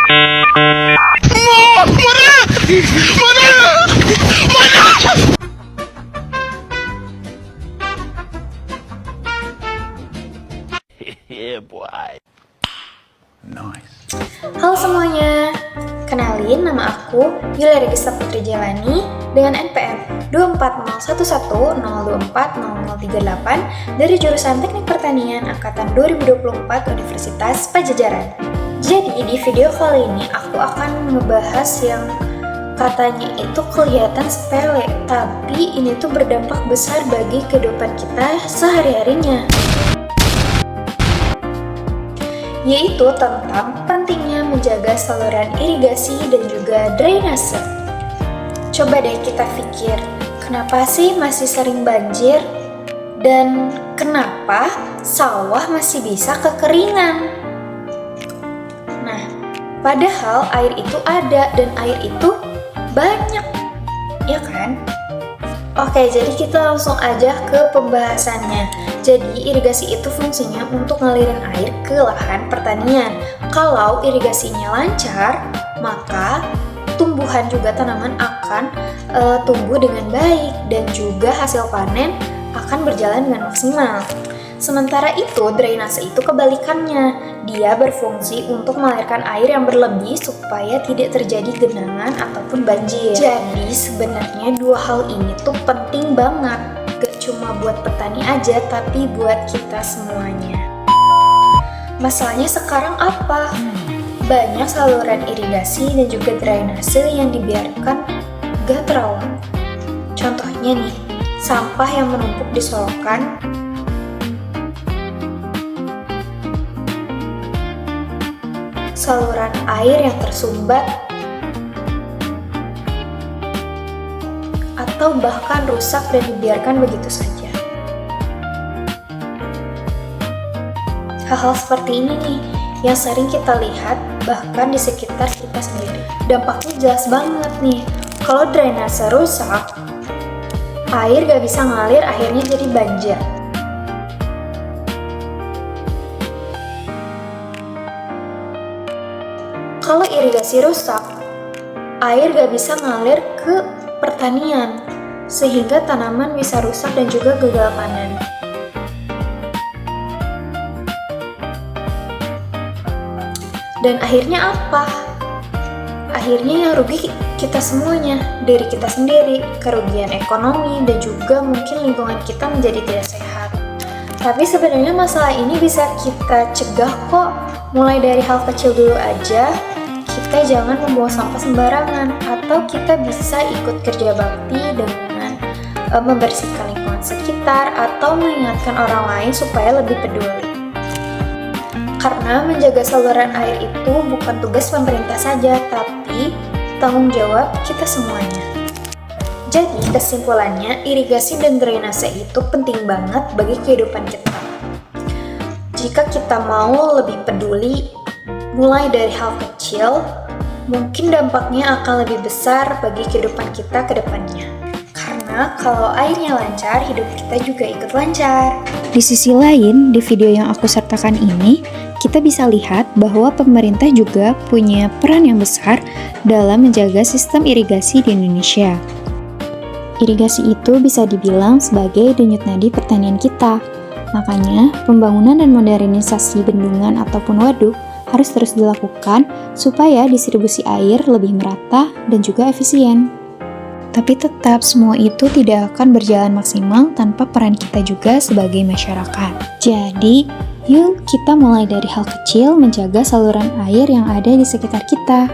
Yeah, boy. Nice. Halo semuanya, kenalin nama aku Yulia Regista Putri Jelani dengan NPM 24010240038 dari jurusan Teknik Pertanian Angkatan 2024 Universitas Pajajaran. Jadi di video kali ini aku akan ngebahas yang katanya itu kelihatan sepele, tapi ini tuh berdampak besar bagi kehidupan kita sehari-harinya, yaitu tentang pentingnya menjaga saluran irigasi dan juga drainase. Coba deh kita pikir, kenapa sih masih sering banjir? Dan kenapa sawah masih bisa kekeringan? Nah, padahal air itu ada dan air itu banyak, ya kan? Oke, jadi kita langsung aja ke pembahasannya. Jadi, irigasi itu fungsinya untuk ngalirin air ke lahan pertanian. Kalau irigasinya lancar, maka tumbuhan juga tanaman akan tumbuh dengan baik dan juga hasil panen akan berjalan dengan maksimal. Sementara itu, drainase itu kebalikannya. Dia berfungsi untuk mengalirkan air yang berlebih supaya tidak terjadi genangan ataupun banjir. Jadi, sebenarnya dua hal ini tuh penting banget. Gak cuma buat petani aja, tapi buat kita semuanya. Masalahnya sekarang apa? Banyak saluran irigasi dan juga drainase yang dibiarkan gak terawat. Contohnya nih, sampah yang menumpuk di solokan, saluran air yang tersumbat, atau bahkan rusak dan dibiarkan begitu saja. Hal-hal seperti ini nih yang sering kita lihat bahkan di sekitar kita sendiri. Dampaknya jelas banget nih. Kalau drainase rusak, air gak bisa ngalir, akhirnya jadi banjir. Kalau irigasi rusak, air gak bisa ngalir ke pertanian, sehingga tanaman bisa rusak dan juga gagal panen. Dan akhirnya apa? Akhirnya yang rugi kita semuanya, dari kita sendiri, kerugian ekonomi, dan juga mungkin lingkungan kita menjadi tidak sehat. Tapi sebenarnya masalah ini bisa kita cegah kok, mulai dari hal kecil dulu aja. Kita jangan membuang sampah sembarangan, atau kita bisa ikut kerja bakti dengan membersihkan lingkungan sekitar atau mengingatkan orang lain supaya lebih peduli. Karena menjaga saluran air itu bukan tugas pemerintah saja, tapi tanggung jawab kita semuanya. Jadi kesimpulannya, irigasi dan drainase itu penting banget bagi kehidupan kita. Jika kita mau lebih peduli, mulai dari hal kecil, mungkin dampaknya akan lebih besar bagi kehidupan kita ke depannya. Karena kalau airnya lancar, hidup kita juga ikut lancar. Di sisi lain, di video yang aku sertakan ini, kita bisa lihat bahwa pemerintah juga punya peran yang besar dalam menjaga sistem irigasi di Indonesia. Irigasi itu bisa dibilang sebagai denyut nadi pertanian kita. Makanya, pembangunan dan modernisasi bendungan ataupun waduk harus terus dilakukan supaya distribusi air lebih merata dan juga efisien. Tapi tetap semua itu tidak akan berjalan maksimal tanpa peran kita juga sebagai masyarakat. Jadi, yuk kita mulai dari hal kecil menjaga saluran air yang ada di sekitar kita.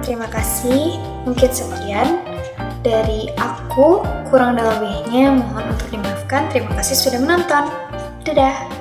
Terima kasih, mungkin sekian dari aku. Kurang dan lebihnya mohon untuk dimaafkan. Terima kasih sudah menonton. Dadah!